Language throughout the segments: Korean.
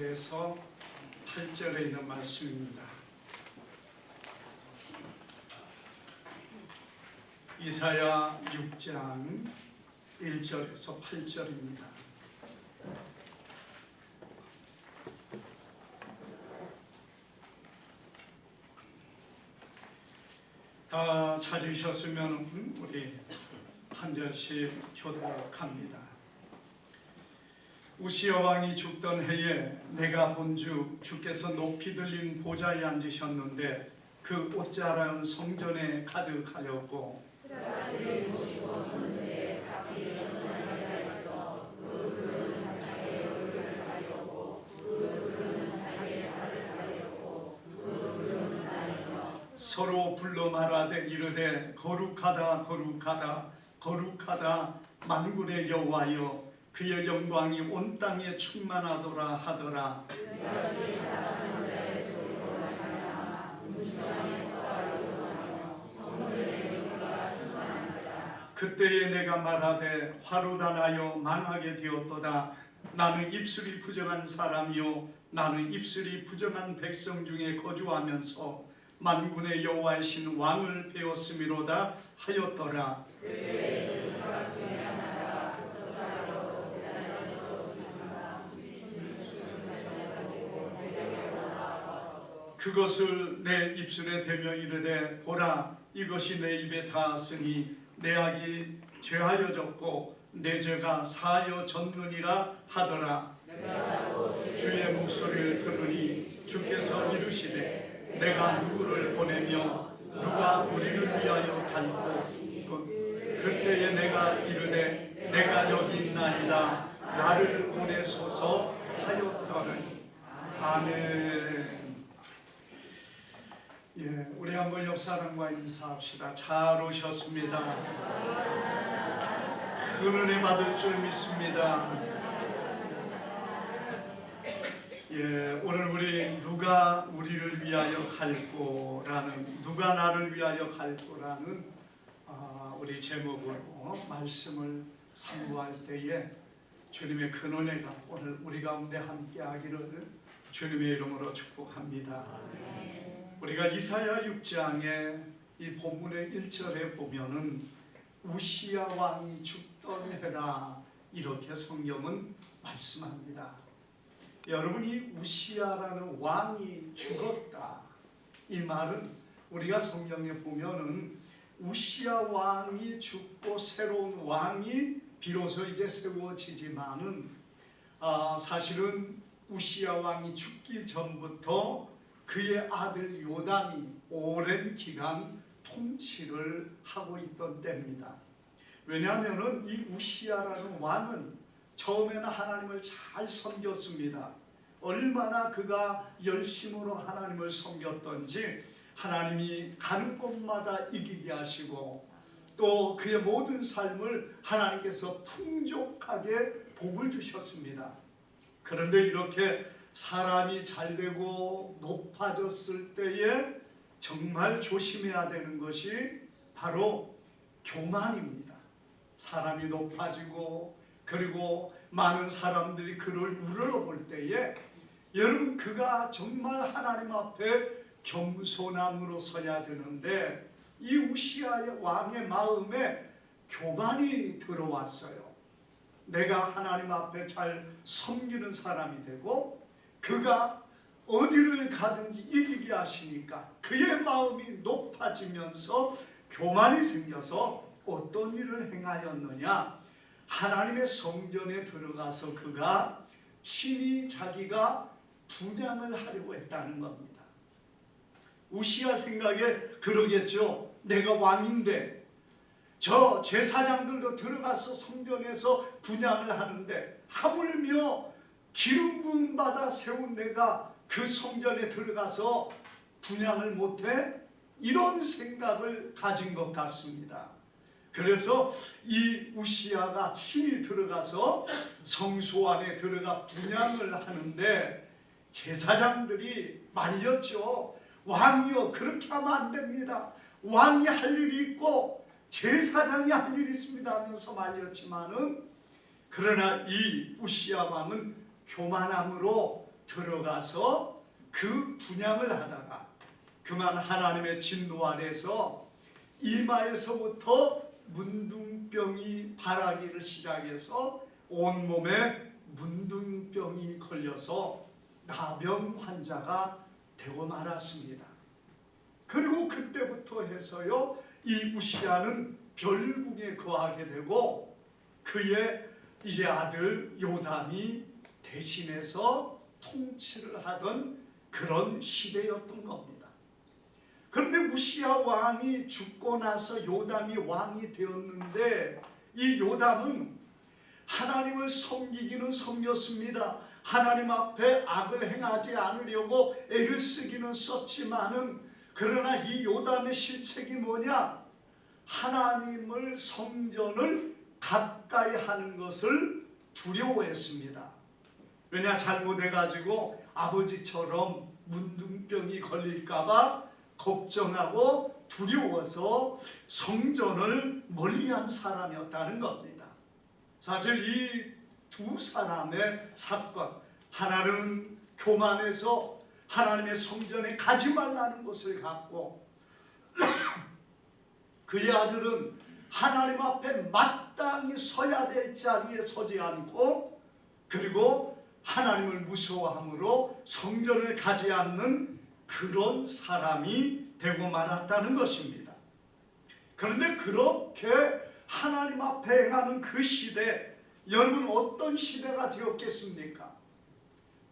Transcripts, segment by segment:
에서 8절에 있는 말씀입니다. 이사야 6장 1절에서 8절입니다. 다 찾으셨으면 우리 한 절씩 교도록 합니다. 우시야 왕이 죽던 해에 내가 본즉 주께서 높이 들린 보좌에 앉으셨는데 그 옷자락은 성전에 가득하였고 서로 불러 말하되 이르되 거룩하다 거룩하다 거룩하다 만군의 여호와여 그의 영광이 온 땅에 충만하더라 하더라. 그때에 내가 말하되 화로다 나여 망하게 되었도다. 나는 입술이 부정한 사람이요 나는 입술이 부정한 백성 중에 거주하면서 만군의 여호와이신 왕을 배웠음이로다 하였더라. 그것을 내 입술에 대며 이르되 보라 이것이 내 입에 닿았으니 내 악이 죄하여졌고 내 죄가 사하여 졌느니라 하더라. 주의 목소리를 들으니 주께서 이르시되 내가 누구를 보내며 누가 우리를 위하여 갈고 그때에 내가 이르되 내가 여기 있나이다 나를 보내소서 하였더니 아멘. 우리 한번 옆 사람과 인사합시다. 잘 오셨습니다. 큰 은혜 받을 줄 믿습니다. 오늘 우리 누가 우리를 위하여 갈고라는 누가 나를 위하여 갈고라는 우리 제목으로 말씀을 상고할 때에 주님의 큰 은혜가 오늘 우리 가운데 함께하기를 주님의 이름으로 축복합니다. 우리가 이사야 6장의 이 본문의 1절에 보면은 우시야 왕이 죽던 해라 이렇게 성경은 말씀합니다. 여러분이 우시야라는 왕이 죽었다 이 말은 우리가 성경에 보면은 우시야 왕이 죽고 새로운 왕이 비로소 이제 세워지지만은 사실은 우시야 왕이 죽기 전부터 그의 아들 요담이 오랜 기간 통치를 하고 있던 때입니다. 왜냐하면 이 우시야라는 왕은 처음에는 하나님을 잘 섬겼습니다. 얼마나 그가 열심으로 하나님을 섬겼던지 하나님이 가는 곳마다 이기게 하시고 또 그의 모든 삶을 하나님께서 풍족하게 복을 주셨습니다. 그런데 이렇게 사람이 잘되고 높아졌을 때에 정말 조심해야 되는 것이 바로 교만입니다. 사람이 높아지고 그리고 많은 사람들이 그를 우러러볼 때에 여러분 그가 정말 하나님 앞에 겸손함으로 서야 되는데 이 우시야 왕의 마음에 교만이 들어왔어요. 내가 하나님 앞에 잘 섬기는 사람이 되고 그가 어디를 가든지 이기게 하시니까 그의 마음이 높아지면서 교만이 생겨서 어떤 일을 행하였느냐? 하나님의 성전에 들어가서 그가 친히 자기가 분향을 하려고 했다는 겁니다. 우시야 생각에 그러겠죠. 내가 왕인데 저 제사장들도 들어가서 성전에서 분향을 하는데 하물며 기름 부음 받아 세운 내가 그 성전에 들어가서 분향을 못해? 이런 생각을 가진 것 같습니다. 그래서 이 우시야가 친히 들어가서 성소 안에 들어가 분향을 하는데 제사장들이 말렸죠. 왕이여 그렇게 하면 안 됩니다. 왕이 할 일이 있고 제사장이 할 일이 있습니다 하면서 말렸지만은 그러나 이 우시야 왕은 교만함으로 들어가서 그 분양을 하다가 그만 하나님의 진노 아래서 이마에서부터 문둥병이 발하기를 시작해서 온몸에 문둥병이 걸려서 나병 환자가 되고 말았습니다. 그리고 그때부터 해서요, 이 우시야는 별궁에 거하게 되고 그의 이제 아들 요담이 대신해서 통치를 하던 그런 시대였던 겁니다. 그런데 우시야 왕이 죽고 나서 요담이 왕이 되었는데 이 요담은 하나님을 섬기기는 섬겼습니다. 하나님 앞에 악을 행하지 않으려고 애를 쓰기는 썼지만은 그러나 이 요담의 실책이 뭐냐? 하나님을 성전을 가까이 하는 것을 두려워했습니다. 왜냐? 잘못해가지고 아버지처럼 문둥병이 걸릴까봐 걱정하고 두려워서 성전을 멀리한 사람이었다는 겁니다. 사실 이 두 사람의 사건, 하나는 교만해서 하나님의 성전에 가지 말라는 것을 갖고 그의 아들은 하나님 앞에 마땅히 서야 될 자리에 서지 않고 그리고 하나님을 무서워함으로 성전을 가지 않는 그런 사람이 되고 말았다는 것입니다. 그런데 그렇게 하나님 앞에 행하는 그 시대, 여러분 어떤 시대가 되었겠습니까?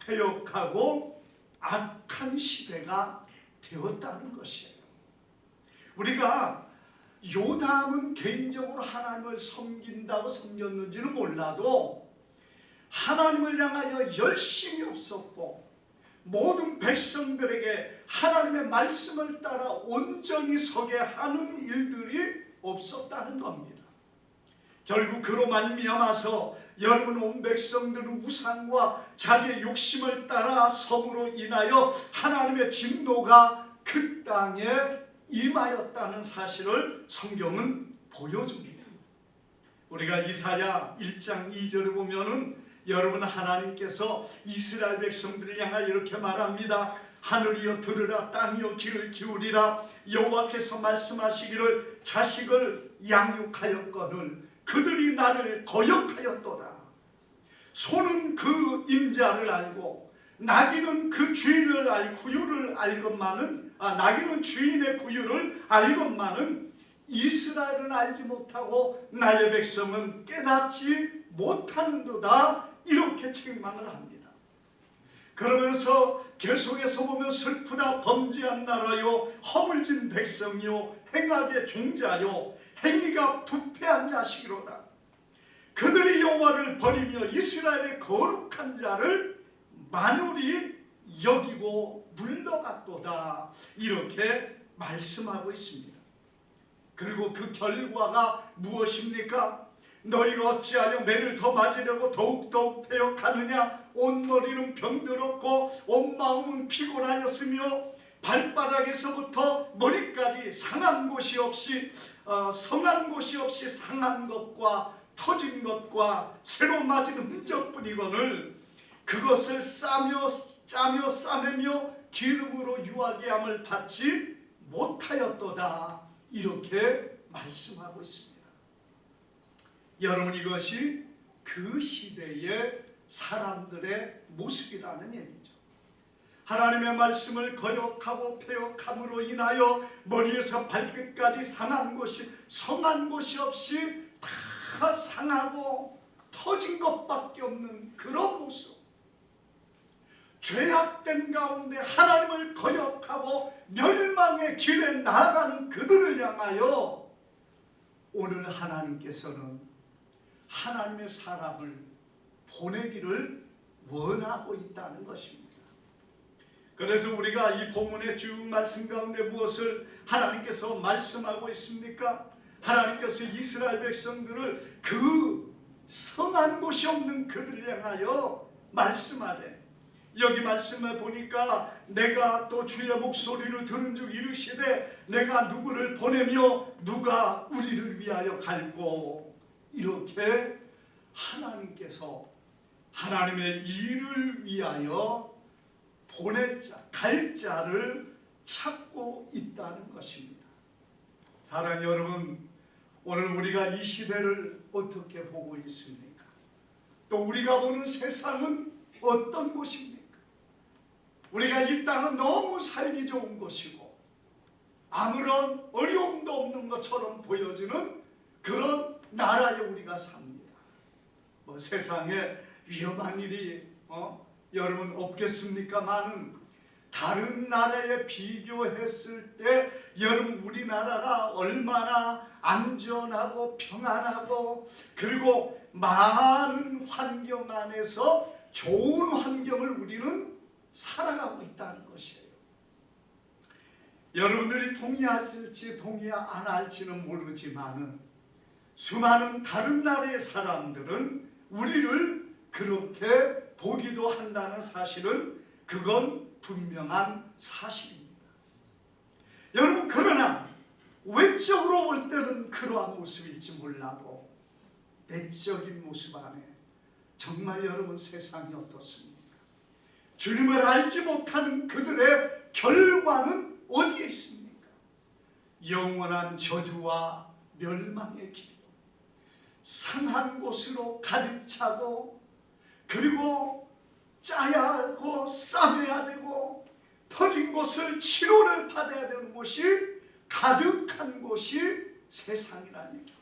패역하고 악한 시대가 되었다는 것이에요. 우리가 요담은 개인적으로 하나님을 섬긴다고 섬겼는지는 몰라도 하나님을 향하여 열심히 없었고 모든 백성들에게 하나님의 말씀을 따라 온전히 서게 하는 일들이 없었다는 겁니다. 결국 그로 말미암아서 여러분 온 백성들은 우상과 자기의 욕심을 따라 섬으로 인하여 하나님의 진노가 그 땅에 임하였다는 사실을 성경은 보여줍니다. 우리가 이사야 1장 2절을 보면은 여러분 하나님께서 이스라엘 백성들을 향하여 이렇게 말합니다. 하늘이여 들으라, 땅이여 귀를 기울이라. 여호와께서 말씀하시기를 자식을 양육하였거늘 그들이 나를 거역하였도다. 소는 그 임자를 알고 나귀는 그 주인을 구유를 알건만은 나귀는 주인의 구유를 알건만은 이스라엘은 알지 못하고 나의 백성은 깨닫지 못하는도다. 이렇게 책망을 합니다. 그러면서 계속해서 보면 슬프다 범죄한 나라요 허물진 백성이요 행악의 종자요 행위가 부패한 자식이로다. 그들이 여호와를 버리며 이스라엘의 거룩한 자를 만홀히 여기고 물러갔도다. 이렇게 말씀하고 있습니다. 그리고 그 결과가 무엇입니까? 너희가 어찌하여 매를 더 맞으려고 더욱더욱 패역하느냐? 온 머리는 병들었고 온 마음은 피곤하였으며 발바닥에서부터 머리까지 상한 곳이 없이 성한 곳이 없이 상한 것과 터진 것과 새로 맞은 흔적뿐이거늘 그것을 짜며 싸매며 기름으로 유하게 함을 받지 못하였도다. 이렇게 말씀하고 있습니다. 여러분 이것이 그 시대의 사람들의 모습이라는 얘기죠. 하나님의 말씀을 거역하고 패역함으로 인하여 머리에서 발끝까지 상한 것이 없이 다 상하고 터진 것밖에 없는 그런 모습. 죄악된 가운데 하나님을 거역하고 멸망의 길에 나아가는 그들을 향하여 오늘 하나님께서는 하나님의 사람을 보내기를 원하고 있다는 것입니다. 그래서 우리가 이 본문의 쭉 말씀 가운데 무엇을 하나님께서 말씀하고 있습니까? 하나님께서 이스라엘 백성들을 그 성한 곳이 없는 그들을 향하여 말씀하되 여기 말씀을 보니까 내가 또 주의 목소리를 들은 즉 이르시되 내가 누구를 보내며 누가 우리를 위하여 갈고 이렇게 하나님께서 하나님의 일을 위하여 보낼 자, 갈 자를 찾고 있다는 것입니다. 사랑하는 여러분, 오늘 우리가 이 시대를 어떻게 보고 있습니까? 또 우리가 보는 세상은 어떤 곳입니까? 우리가 이 땅은 너무 살기 좋은 곳이고 아무런 어려움도 없는 것처럼 보여지는 그런 나라에 우리가 삽니다. 세상에 위험한 일이 여러분 없겠습니까마는 다른 나라에 비교했을 때 여러분 우리나라가 얼마나 안전하고 평안하고 그리고 많은 환경 안에서 좋은 환경을 우리는 살아가고 있다는 것이에요. 여러분들이 동의할지 동의 안 할지는 모르지만은 수많은 다른 나라의 사람들은 우리를 그렇게 보기도 한다는 사실은 그건 분명한 사실입니다. 여러분, 그러나 외적으로 볼 때는 그러한 모습일지 몰라도 내적인 모습 안에 정말 여러분 세상이 어떻습니까? 주님을 알지 못하는 그들의 결과는 어디에 있습니까? 영원한 저주와 멸망의 길, 상한 곳으로 가득 차고 그리고 짜야 하고 싸매야 되고 터진 곳을 치료를 받아야 되는 곳이 가득한 곳이 세상이라는 얘기입니다.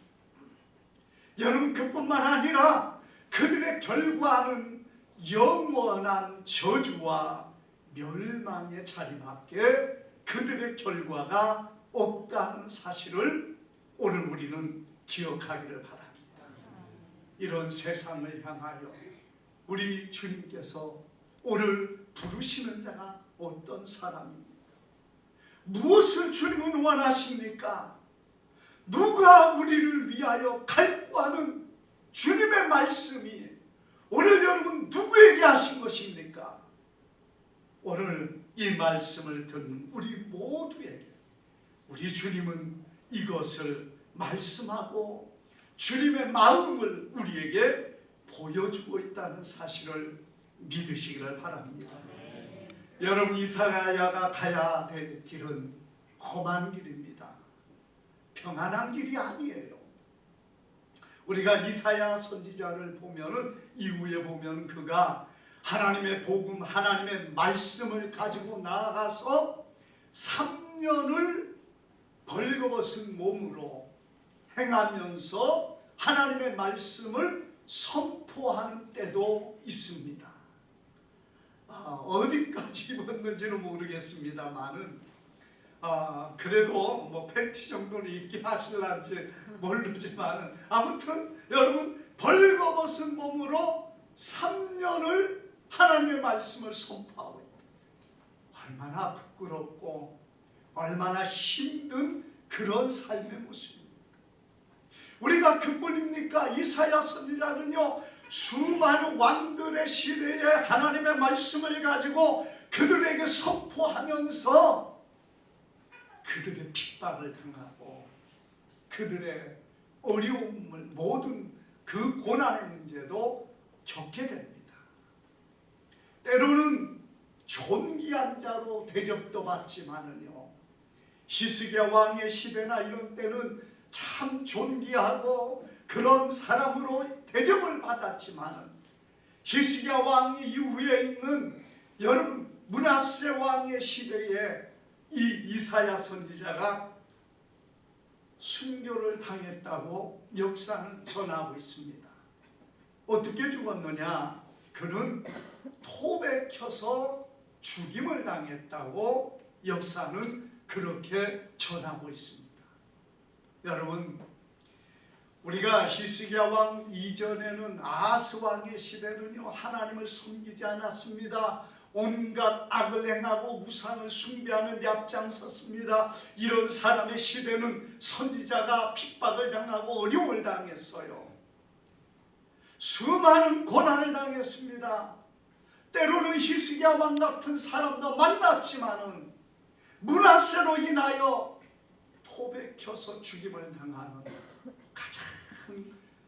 여러분, 그뿐만 아니라 그들의 결과는 영원한 저주와 멸망의 자리밖에 그들의 결과가 없다는 사실을 오늘 우리는 기억하기를 바랍니다. 이런 세상을 향하여 우리 주님께서 오늘 부르시는 자가 어떤 사람입니까? 무엇을 주님은 원하십니까? 누가 우리를 위하여 갈고 하는 주님의 말씀이 오늘 여러분 누구에게 하신 것입니까? 오늘 이 말씀을 듣는 우리 모두에게 우리 주님은 이것을 말씀하고 주님의 마음을 우리에게 보여주고 있다는 사실을 믿으시기를 바랍니다. 여러분, 이사야가 가야 될 길은 험한 길입니다. 평안한 길이 아니에요. 우리가 이사야 선지자를 보면은 이후에 보면 그가 하나님의 복음, 하나님의 말씀을 가지고 나아가서 3년을 벌거벗은 몸으로 행하면서 하나님의 말씀을 선포하는 때도 있습니다. 어디까지 입었는지는 모르겠습니다만은 그래도 팬티 정도는 입게 하실런지 모르지만 아무튼 여러분 벌거벗은 몸으로 3년을 하나님의 말씀을 선포하고 있다. 얼마나 부끄럽고 얼마나 힘든 그런 삶의 모습입니다. 우리가 그뿐입니까? 이사야 선지자는요 수많은 왕들의 시대에 하나님의 말씀을 가지고 그들에게 선포하면서 그들의 핍박을 당하고 그들의 어려움을 모든 그 고난의 문제도 겪게 됩니다. 때로는 존귀한 자로 대접도 받지만은요 히스기야 왕의 시대나 이런 때는 참 존귀하고 그런 사람으로 대접을 받았지만 히스기야 왕 이후에 있는 여러분 므낫세 왕의 시대에 이 이사야 선지자가 순교를 당했다고 역사는 전하고 있습니다. 어떻게 죽었느냐? 그는 톱에 켜서 죽임을 당했다고 역사는 그렇게 전하고 있습니다. 여러분, 우리가 히스기야 왕 이전에는 아하스 왕의 시대는요 하나님을 섬기지 않았습니다. 온갖 악을 행하고 우상을 숭배하는 데 앞장섰습니다. 이런 사람의 시대는 선지자가 핍박을 당하고 어려움을 당했어요. 수많은 고난을 당했습니다. 때로는 히스기야 왕 같은 사람도 만났지만은 므낫세로 인하여 톱에 켜서 죽임을 당하는 가장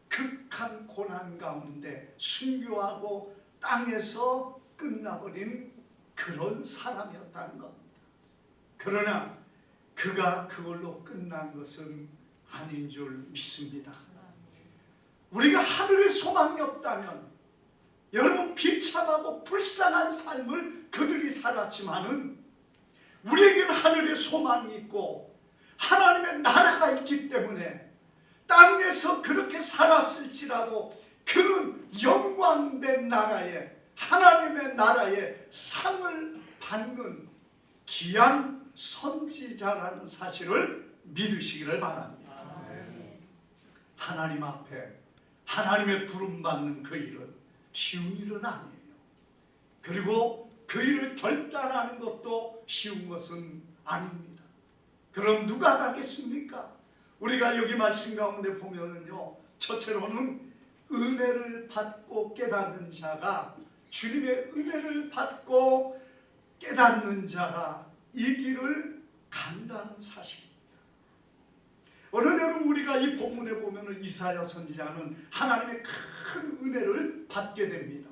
극한 고난 가운데 순교하고 땅에서 끝나버린 그런 사람이었다는 겁니다. 그러나 그가 그걸로 끝난 것은 아닌 줄 믿습니다. 우리가 하늘에 소망이 없다면, 여러분 비참하고 불쌍한 삶을 그들이 살았지만은 우리에게는 하늘에 소망이 있고 하나님의 나라가 있기 때문에 땅에서 그렇게 살았을지라도 그는 영광된 나라에, 하나님의 나라에 상을 받는 귀한 선지자라는 사실을 믿으시기를 바랍니다. 하나님 앞에 하나님의 부름받는 그 일은 쉬운 일은 아니에요. 그리고 그 일을 결단하는 것도 쉬운 것은 아닙니다. 그럼 누가 가겠습니까? 우리가 여기 말씀 가운데 보면은요, 첫째로는 은혜를 받고 깨닫는 자가, 주님의 은혜를 받고 깨닫는 자가 이 길을 간다는 사실입니다. 오늘 여러분, 우리가 이 본문에 보면은 이사야 선지자는 하나님의 큰 은혜를 받게 됩니다.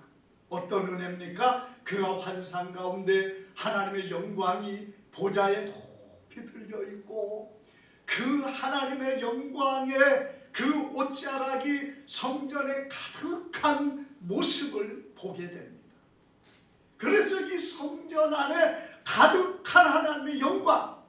어떤 은혜입니까? 그가 환상 가운데 하나님의 영광이 보좌에 높이 들려 있고 그 하나님의 영광의 그 옷자락이 성전에 가득한 모습을 보게 됩니다. 그래서 이 성전 안에 가득한 하나님의 영광,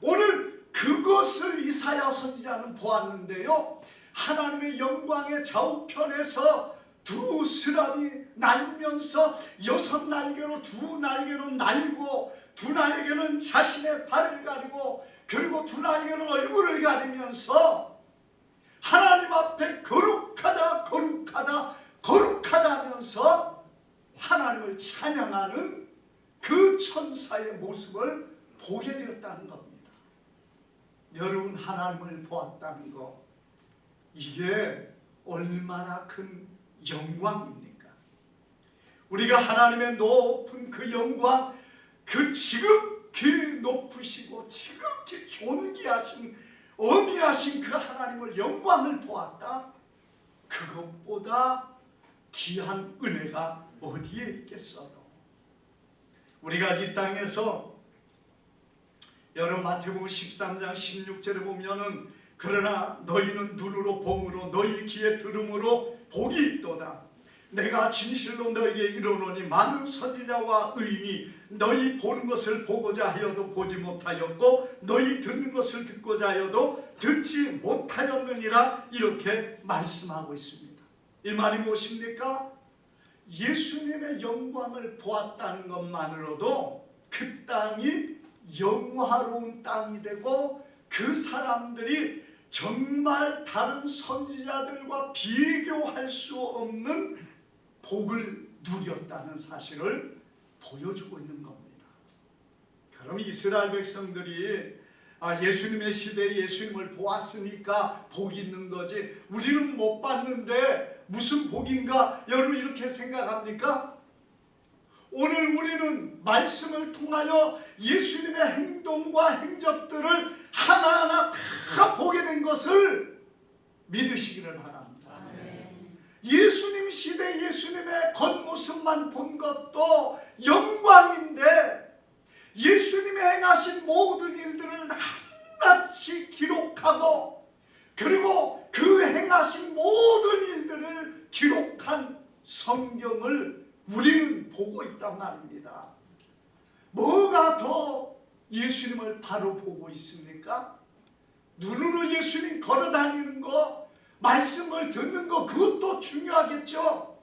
오늘 그것을 이사야 선지자는 보았는데요, 하나님의 영광의 좌우편에서 두 스랍이 날면서 여섯 날개로, 두 날개로 날고, 두 날개는 자신의 발을 가리고, 그리고 두 날개는 얼굴을 가리면서 하나님 앞에 거룩하다 거룩하다 거룩하다 하면서 하나님을 찬양하는 그 천사의 모습을 보게 되었다는 겁니다. 여러분, 하나님을 보았다는 것, 이게 얼마나 큰 영광입니까? 우리가 하나님의 높은 그 영광, 그 지극히 높으시고 지극히 존귀하신 어미하신 그 하나님을, 영광을 보았다? 그것보다 귀한 은혜가 어디에 있겠어요? 우리가 이 땅에서 여러분 마태복음 13장 16절에 보면은 그러나 너희는 눈으로 봄으로 너희 귀에 들음으로 복이 있도다. 내가 진실로 너희에게 이르노니 많은 선지자와 의인이 너희 보는 것을 보고자 하여도 보지 못하였고 너희 듣는 것을 듣고자 하여도 듣지 못하였느니라, 이렇게 말씀하고 있습니다. 이 말이 무엇입니까? 예수님의 영광을 보았다는 것만으로도 그 땅이 영화로운 땅이 되고 그 사람들이 정말 다른 선지자들과 비교할 수 없는 복을 누렸다는 사실을 보여주고 있는 겁니다. 그럼 이스라엘 백성들이 예수님의 시대에 예수님을 보았으니까 복이 있는 거지, 우리는 못 봤는데 무슨 복인가, 여러분 이렇게 생각합니까? 오늘 우리는 말씀을 통하여 예수님의 행동과 행적들을 하나하나 다 보게 된 것을 믿으시기를 바랍니다. 예수님 시대 예수님의 겉모습만 본 것도 영광인데 예수님의 행하신 모든 일들을 낱낱이 기록하고 그리고 그 행하신 모든 일들을 기록한 성경을 우리는 보고 있단 말입니다. 뭐가 더 예수님을 바로 보고 있습니까? 눈으로 예수님 걸어다니는 거, 말씀을 듣는 거, 그것도 중요하겠죠.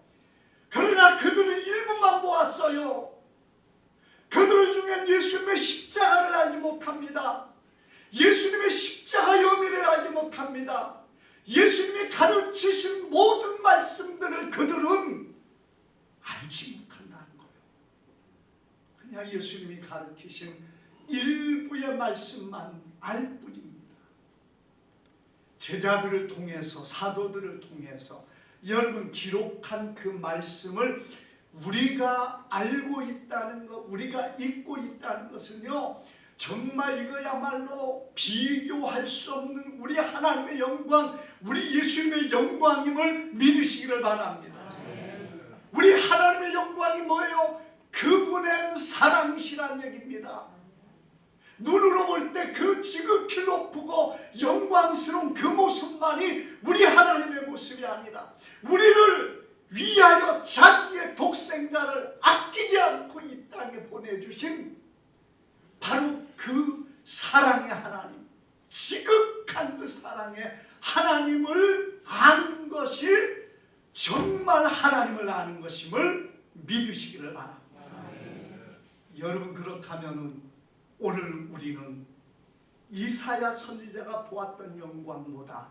그러나 그들은 일부만 보았어요. 그들 중엔 예수님의 십자가를 알지 못합니다. 예수님의 십자가 의미를 알지 못합니다. 예수님이 가르치신 모든 말씀들을 그들은 알지 못한다는 거예요. 그냥 예수님이 가르치신 일부의 말씀만 알 뿐입니다. 제자들을 통해서, 사도들을 통해서 여러분 기록한 그 말씀을 우리가 알고 있다는 것, 우리가 읽고 있다는 것은요, 정말 이거야말로 비교할 수 없는 우리 하나님의 영광, 우리 예수님의 영광임을 믿으시기를 바랍니다. 우리 하나님의 영광이 뭐예요? 그분의 사랑이시란 얘기입니다. 눈으로 볼 때 그 지극히 높고 영광스러운 그 모습만이 우리 하나님의 모습이 아니라 우리를 위하여 자기의 독생자를 아끼지 않고 이 땅에 보내주신 바로 그 사랑의 하나님, 지극한 그 사랑의 하나님을 아는 것이 정말 하나님을 아는 것임을 믿으시기를 바랍니다. 여러분, 그렇다면 오늘 우리는 이사야 선지자가 보았던 영광보다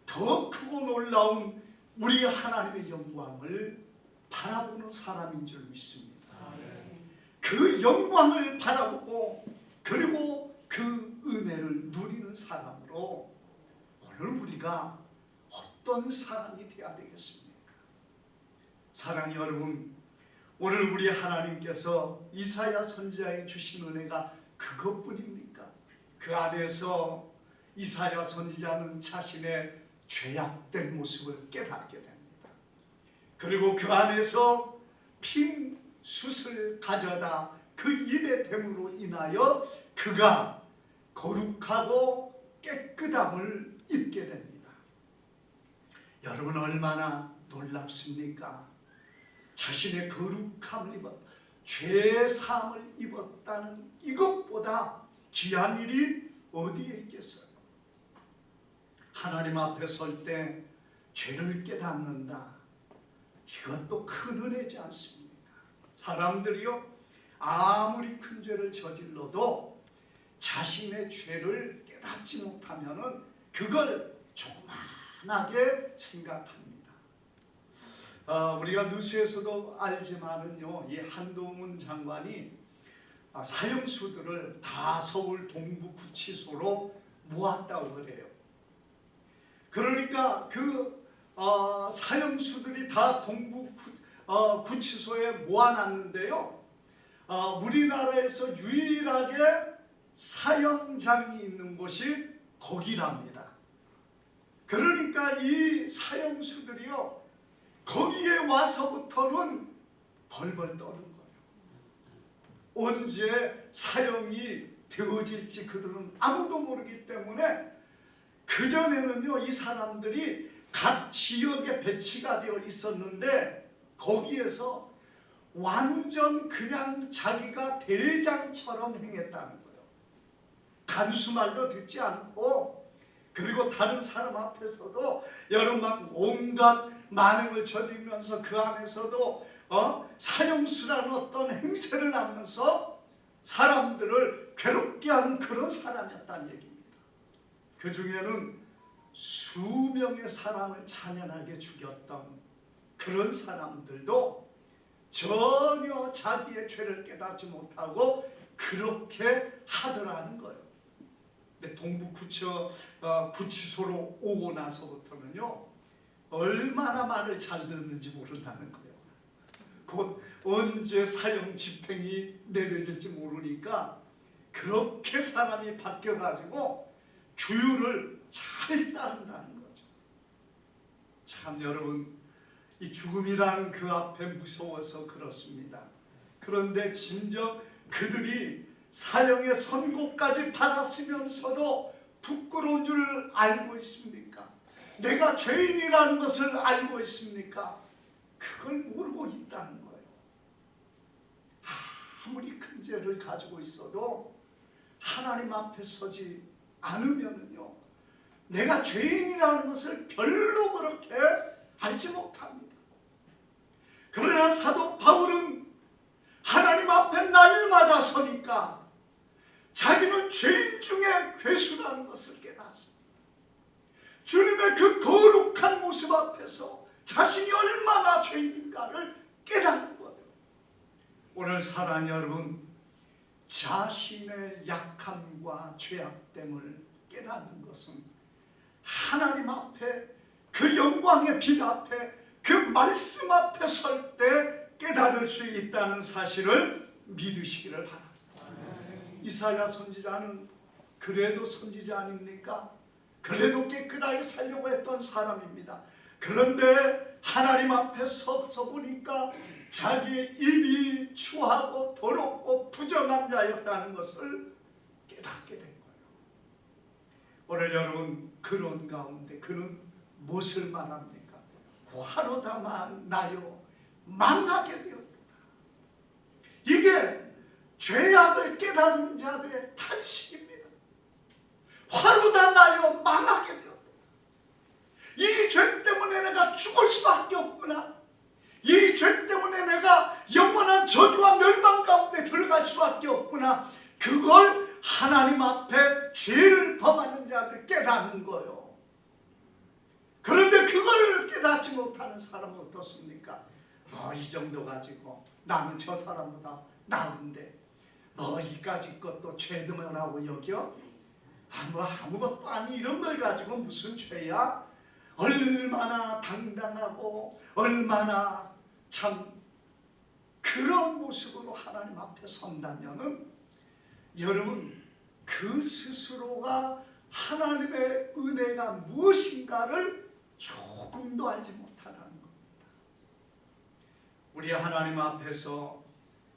더 크고 놀라운 우리 하나님의 영광을 바라보는 사람인 줄 믿습니다. 그 영광을 바라보고 그리고 그 은혜를 누리는 사람으로 오늘 우리가 어떤 사람이 되어야 되겠습니까? 사랑하는 여러분, 오늘 우리 하나님께서 이사야 선지자에 주신 은혜가 그것뿐입니까? 그 안에서 이사야 선지자는 자신의 죄악된 모습을 깨닫게 됩니다. 그리고 그 안에서 핀 숯을 가져다 그 입에 댐으로 인하여 그가 거룩하고 깨끗함을 입게 됩니다. 여러분, 얼마나 놀랍습니까? 자신의 거룩함을 입었다, 죄사함을 입었다는 이것보다 귀한 일이 어디에 있겠어요? 하나님 앞에 설 때 죄를 깨닫는다, 이것도 큰 은혜지 않습니까? 사람들이요, 아무리 큰 죄를 저질러도 자신의 죄를 깨닫지 못하면은 그걸 조그만하게 생각합니다. 우리가 뉴스에서도 알지만은요, 이 한동훈 장관이 사형수들을 다 서울 동부구치소로 모았다고 그래요. 그러니까 그 사형수들이 다 동부구치소에 모아놨는데요, 우리나라에서 유일하게 사형장이 있는 곳이 거기랍니다. 그러니까 이 사형수들이요, 거기에 와서부터는 벌벌 떠는 거예요. 언제 사형이 되어질지 그들은 아무도 모르기 때문에 그전에는요, 이 사람들이 각 지역에 배치가 되어 있었는데 거기에서 완전 그냥 자기가 대장처럼 행했다는 거예요. 간수말도 듣지 않고, 그리고 다른 사람 앞에서도 여러분 막 온갖 만행을 저지르면서 그 안에서도 사형수라는 어떤 행세를 하면서 사람들을 괴롭게 하는 그런 사람이었다는 얘기입니다. 그 중에는 수명의 사람을 잔인하게 죽였던 그런 사람들도 전혀 자기의 죄를 깨닫지 못하고 그렇게 하더라는 거예요. 근데 구치소로 오고 나서부터는요, 얼마나 말을 잘 듣는지 모른다는 거예요. 곧 언제 사형 집행이 내려질지 모르니까 그렇게 사람이 바뀌어가지고 규율을 잘 따른다는 거죠. 참 여러분, 이 죽음이라는 그 앞에 무서워서 그렇습니다. 그런데 진정 그들이 사형의 선고까지 받았으면서도 부끄러운 줄 알고 있습니까? 내가 죄인이라는 것을 알고 있습니까? 그걸 모르고 있다는 거예요. 아무리 큰 죄를 가지고 있어도 하나님 앞에 서지 않으면요, 내가 죄인이라는 것을 별로 그렇게 알지 못합니다. 그러나 사도 바울은 하나님 앞에 날마다 서니까 자기는 죄인 중에 괴수라는 것을 깨닫습니다. 주님의 그 거룩한 모습 앞에서 자신이 얼마나 죄인인가를 깨닫는 거예요. 오늘 사랑하는 여러분, 자신의 약함과 죄악됨을 깨닫는 것은 하나님 앞에 그 영광의 빛 앞에 그 말씀 앞에 설 때 깨달을 수 있다는 사실을 믿으시기를 바랍니다. 이사야 선지자는 그래도 선지자 아닙니까? 그래도 깨끗하게 살려고 했던 사람입니다. 그런데 하나님 앞에 서서 보니까 자기의 입이 추하고 더럽고 부정한 자였다는 것을 깨닫게 된 거예요. 오늘 여러분 그런 가운데 그는 무엇을 말합니까? 화로다 나요 망하게 되었다. 이게 죄악을 깨닫는 자들의 탄식입니다. 화로다 나요 망하게 되었다. 이 죄 때문에 내가 죽을 수밖에 없구나. 이 죄 때문에 내가 영원한 저주와 멸망 가운데 들어갈 수밖에 없구나. 그걸 하나님 앞에 죄를 범하는 자들 깨닫는 거예요. 그런데 그걸 깨닫지 못하는 사람은 어떻습니까? 이 정도 가지고 나는 저 사람보다 나은데 이까지 것도 죄드문하고 여겨? 아무것도 아니 이런 걸 가지고 무슨 죄야? 얼마나 당당하고 얼마나 참 그런 모습으로 하나님 앞에 선다면은 여러분 그 스스로가 하나님의 은혜가 무엇인가를 조금도 알지 못하다는 겁니다. 우리 하나님 앞에서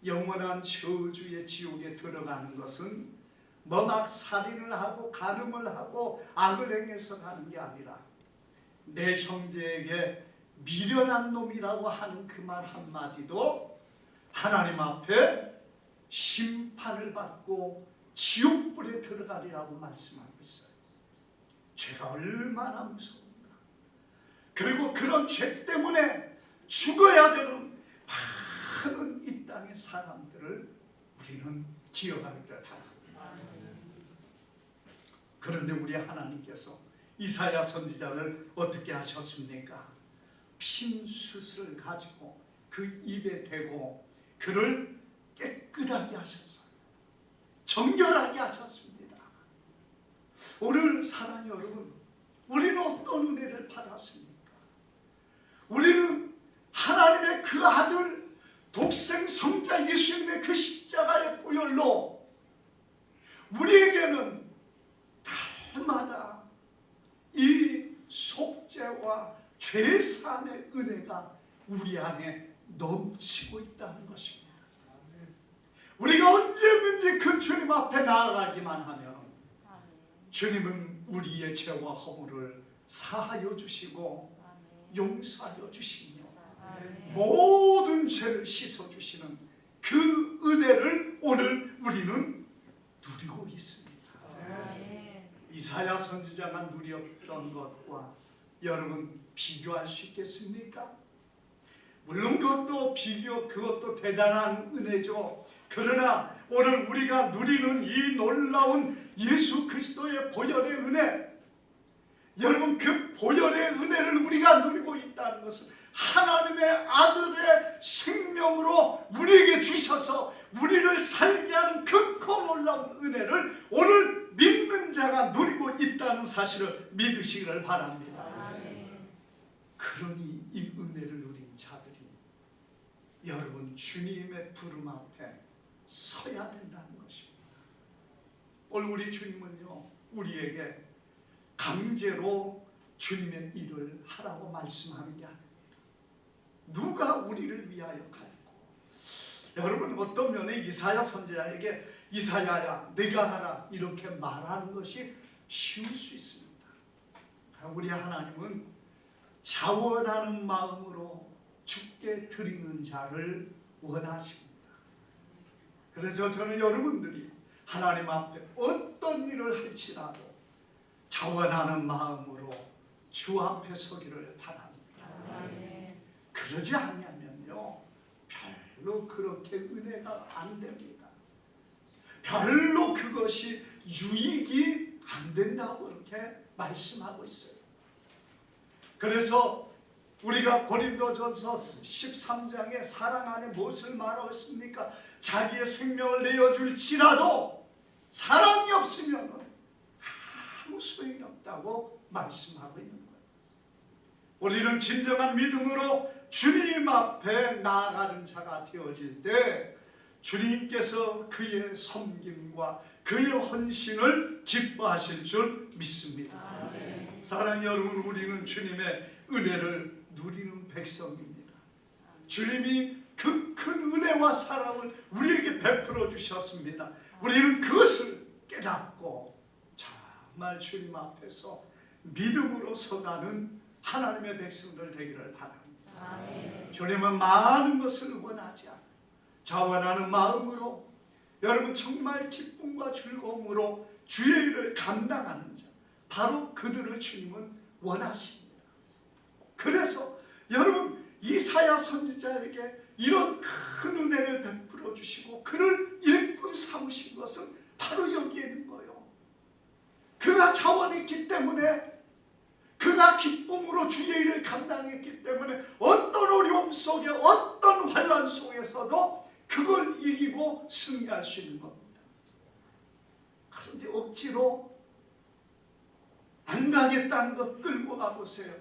영원한 저주의 지옥에 들어가는 것은 막 살인을 하고 간음을 하고 악을 행해서 가는 게 아니라 내 형제에게 미련한 놈이라고 하는 그 말 한마디도 하나님 앞에 심판을 받고 지옥불에 들어가리라고 말씀하고 있어요. 죄가 얼마나 무서운가. 그리고 그런 죄 때문에 죽어야 되는 많은 이 땅의 사람들을 우리는 기억하기를 바랍니다. 그런데 우리 하나님께서 이사야 선지자를 어떻게 하셨습니까? 핀수술을 가지고 그 입에 대고 그를 깨끗하게 하셨어요. 정결하게 하셨습니다. 오늘 사랑하는 여러분, 우리는 어떤 은혜를 받았습니까? 우리는 하나님의 그 아들 독생 성자 예수님의 그 십자가의 보혈로 우리에게는 날마다 이 속죄와 죄사함의 은혜가 우리 안에 넘치고 있다는 것입니다. 우리가 언제든지 그 주님 앞에 나아가기만 하면 주님은 우리의 죄와 허물을 사하여 주시고 용서하여 주시며 모든 죄를 씻어주시는 그 은혜를 오늘 우리는 누리고 있습니다. 이사야 선지자가 누렸던 것과 여러분 비교할 수 있겠습니까? 물론 그것도 대단한 은혜죠. 그러나 오늘 우리가 누리는 이 놀라운 예수 그리스도의 보혈의 은혜, 여러분 그 보혈의 은혜를 우리가 누리고 있다는 것은 하나님의 아들의 생명으로 우리에게 주셔서 우리를 살게 하는 크고 놀라운 은혜를 오늘 믿는 자가 누리고 있다는 사실을 믿으시기를 바랍니다. 그러니 이 은혜를 누린 자들이 여러분 주님의 부름 앞에 서야 된다는 것입니다. 오늘 우리 주님은요 우리에게 강제로 주님의 일을 하라고 말씀하는 게 아닙니다. 누가 우리를 위하여 갈고, 여러분 어떤 면에 이사야 선지자에게 이사야야 네가 하라 이렇게 말하는 것이 쉬울 수 있습니다. 우리 하나님은 자원하는 마음으로 주께 드리는 자를 원하십니다. 그래서 저는 여러분들이 하나님 앞에 어떤 일을 할지라도 자원하는 마음으로 주 앞에 서기를 바랍니다. 그러지 않으면요 별로 그렇게 은혜가 안 됩니다. 별로 그것이 유익이 안 된다고 이렇게 말씀하고 있어요. 그래서 우리가 고린도전서 13장에 사랑 안에 무엇을 말하고 있습니까? 자기의 생명을 내어줄지라도 사랑이 없으면 아무 소용이 없다고 말씀하고 있는 거예요. 우리는 진정한 믿음으로 주님 앞에 나아가는 자가 되어질 때 주님께서 그의 섬김과 그의 헌신을 기뻐하실 줄 믿습니다. 사랑하는 여러분, 우리는 주님의 은혜를 누리는 백성입니다. 주님이 그 큰 은혜와 사랑을 우리에게 베풀어 주셨습니다. 우리는 그것을 깨닫고 정말 주님 앞에서 믿음으로 서가는 하나님의 백성들 되기를 바랍니다. 아멘. 주님은 많은 것을 원하지 않아요. 자원하는 마음으로 여러분 정말 기쁨과 즐거움으로 주의 일을 감당하는 자, 바로 그들을 주님은 원하십니다. 그래서 여러분 이사야 선지자에게 이런 큰 은혜를 베풀어 주시고 그를 일꾼 삼으신 것은 바로 여기에 있는 거예요. 그가 자원했기 때문에, 그가 기쁨으로 주의 일을 감당했기 때문에 어떤 어려움 속에, 어떤 환난 속에서도 그걸 이기고 승리할 수 있는 겁니다. 그런데 억지로 안 가겠다는 것 끌고 가보세요.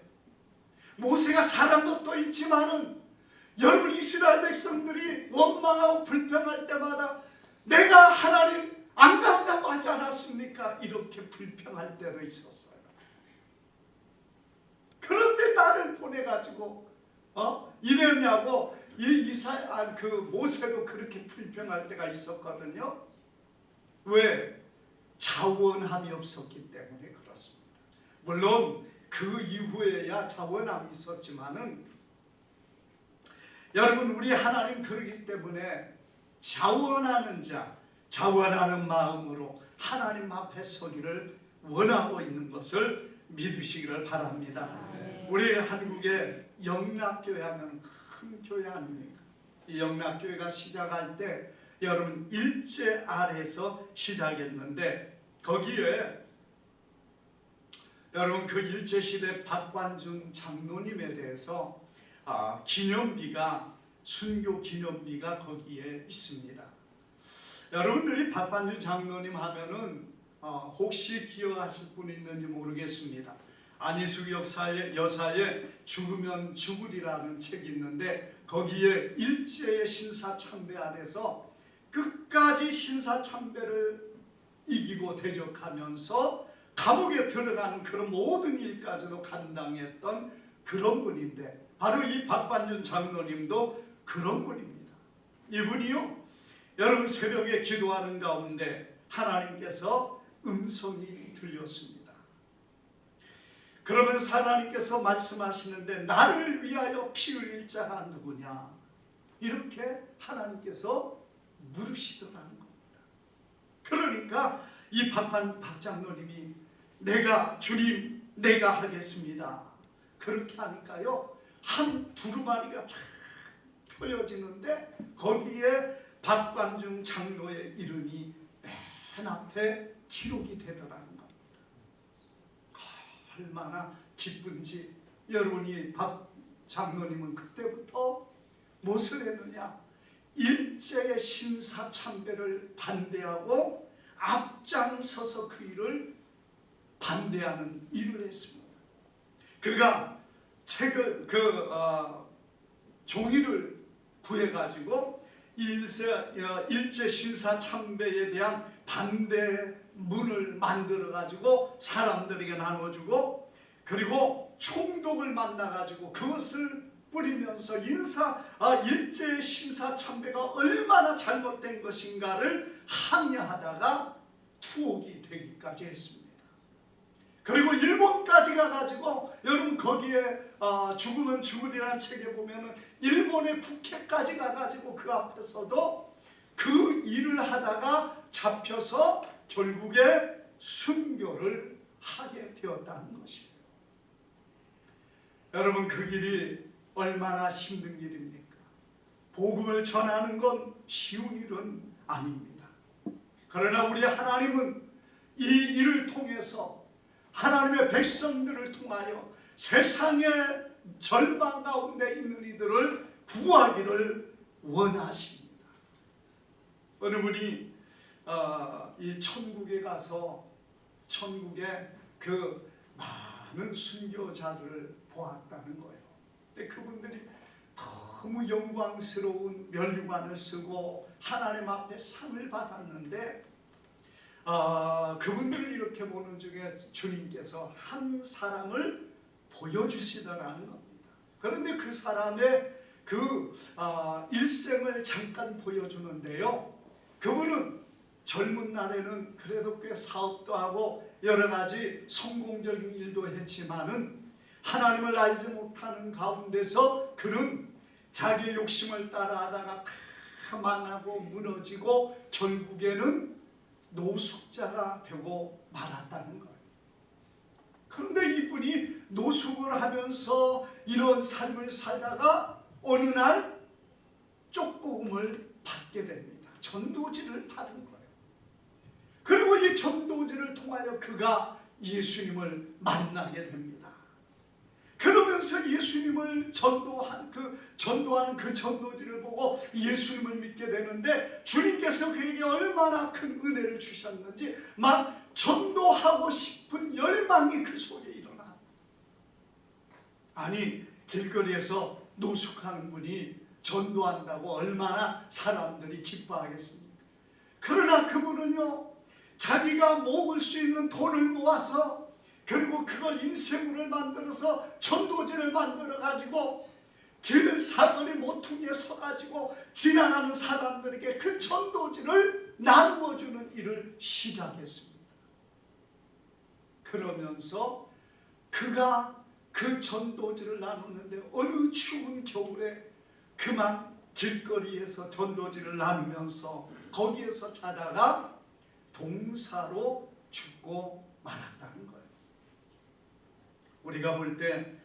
모세가 잘한 것도 있지만은 여러분 이스라엘 백성들이 원망하고 불평할 때마다 내가 하나님 안 간다고 하지 않았습니까? 이렇게 불평할 때도 있었어요. 그런데 나를 보내가지고 이랬냐고 그 모세도 그렇게 불평할 때가 있었거든요. 왜? 자원함이 없었기 때문에 그렇습니다. 물론 그 이후에야 자원함이 있었지만은 여러분 우리 하나님 그러기 때문에 자원하는 자, 자원하는 마음으로 하나님 앞에 서기를 원하고 있는 것을 믿으시기를 바랍니다. 우리 한국의 영락교회 하면 큰 교회 아닙니까? 이 영락교회가 시작할 때 여러분 일제 아래에서 시작했는데 거기에 여러분 그 일제시대 박관준 장로님에 대해서 기념비가, 순교 기념비가 거기에 있습니다. 여러분들이 박관준 장로님 하면은 혹시 기억하실 분이 있는지 모르겠습니다. 안희숙 여사의 죽으면 죽으리라는 책이 있는데 거기에 일제의 신사참배 안에서 끝까지 신사참배를 이기고 대적하면서 감옥에 들어가는 그런 모든 일까지도 감당했던 그런 분인데 바로 이 박관준 장로님도 그런 분입니다. 이분이요, 여러분 새벽에 기도하는 가운데 하나님께서 음성이 들렸습니다. 그러면서 하나님께서 말씀하시는데 나를 위하여 피 흘릴 자가 누구냐, 이렇게 하나님께서 물으시더라는 겁니다. 그러니까 이 박 장로님이 주님 내가 하겠습니다, 그렇게 하니까요 한 두루마리가 쫙 펴여지는데 거기에 박관중 장로의 이름이 맨 앞에 기록이 되더라는 겁니다. 얼마나 기쁜지. 여러분이 박 장로님은 그때부터 무엇을 했느냐, 일제의 신사참배를 반대하고 앞장서서 그 일을 반대하는 일을 했습니다. 그가 책을 종이를 구해가지고 일제 신사참배에 대한 반대문을 만들어가지고 사람들에게 나눠주고, 그리고 총독을 만나가지고 그것을 뿌리면서 일제 신사참배가 얼마나 잘못된 것인가를 항의하다가 투옥이 되기까지 했습니다. 그리고 일본까지 가가지고 여러분 거기에 죽으면 죽으리라는 책에 보면은 일본의 국회까지 가가지고 그 앞에서도 그 일을 하다가 잡혀서 결국에 순교를 하게 되었다는 것이에요. 여러분 그 길이 얼마나 힘든 길입니까? 복음을 전하는 건 쉬운 일은 아닙니다. 그러나 우리 하나님은 이 일을 통해서 하나님의 백성들을 통하여 세상의 절망 가운데 있는 이들을 구하기를 원하십니다. 어느 분이 이 천국에 가서 천국에 그 많은 순교자들을 보았다는 거예요. 근데 그분들이 너무 영광스러운 면류관을 쓰고 하나님 앞에 상을 받았는데 그분들을 이렇게 보는 중에 주님께서 한 사람을 보여주시더라는 겁니다. 그런데 그 사람의 일생을 잠깐 보여주는데요. 그분은 젊은 날에는 그래도 꽤 사업도 하고 여러 가지 성공적인 일도 했지만은 하나님을 알지 못하는 가운데서 그는 자기 욕심을 따라하다가 다 망하고 무너지고 결국에는 노숙자가 되고 말았다는 거예요. 그런데 이분이 노숙을 하면서 이런 삶을 살다가 어느 날 쪽복음을 받게 됩니다. 전도지를 받은 거예요. 그리고 이 전도지를 통하여 그가 예수님을 만나게 됩니다. 그러면서 예수님을 전도하는 그 전도지를 보고 예수님을 믿게 되는데, 주님께서 그에게 얼마나 큰 은혜를 주셨는지 막 전도하고 싶은 열망이 그 속에 일어나. 아니, 길거리에서 노숙하는 분이 전도한다고 얼마나 사람들이 기뻐하겠습니까? 그러나 그분은요, 자기가 모을 수 있는 돈을 모아서 결국 그걸 인쇄물을 만들어서 전도지를 만들어 가지고 길 사거리 모퉁이에 서 가지고 지나가는 사람들에게 그 전도지를 나누어 주는 일을 시작했습니다. 그러면서 그가 그 전도지를 나누는데 어느 추운 겨울에 그만 길거리에서 전도지를 나누면서 거기에서 자다가 동사로 죽고 말았다는 거예요. 우리가 볼 때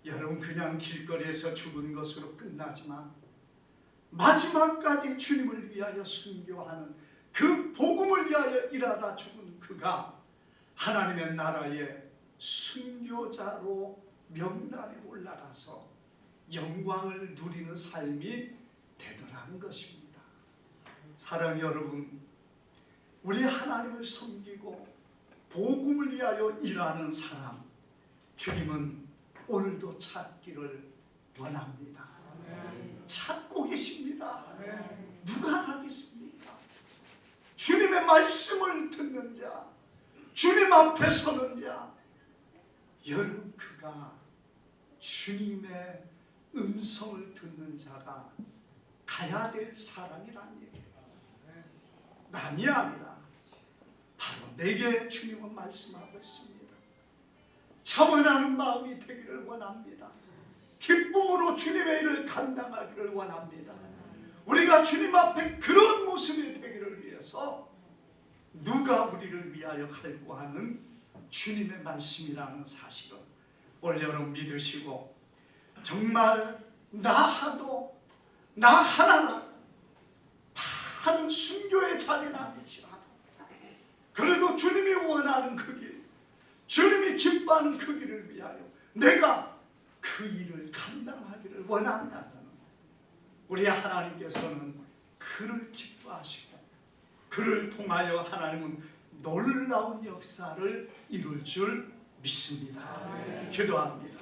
여러분 그냥 길거리에서 죽은 것으로 끝나지만 마지막까지 주님을 위하여 순교하는 그 복음을 위하여 일하다 죽은 그가 하나님의 나라의 순교자로 명단에 올라가서 영광을 누리는 삶이 되더라는 것입니다. 사랑하는 여러분, 우리 하나님을 섬기고 복음을 위하여 일하는 사람, 주님은 오늘도 찾기를 원합니다. 찾고 계십니다. 누가 가겠습니까? 주님의 말씀을 듣는 자, 주님 앞에 서는 자, 여러분 그가 주님의 음성을 듣는 자가 가야 될 사람이란 얘기예요. 남이 아니라 바로 내게 주님은 말씀하고 있습니다. 자원하는 마음이 되기를 원합니다. 기쁨으로 주님의 일을 감당하기를 원합니다. 우리가 주님 앞에 그런 모습이 되기를 위해서 누가 우리를 위하여 갈구하는 주님의 말씀이라는 사실을 올 여름 믿으시고, 정말 나 하나 많은 순교의 자리는 아니지만 그래도 주님이 원하는 그 길, 주님이 기뻐하는 그 길을 위하여 내가 그 일을 감당하기를 원한다는 우리 하나님께서는 그를 기뻐하시고 그를 통하여 하나님은 놀라운 역사를 이룰 줄 믿습니다. 기도합니다.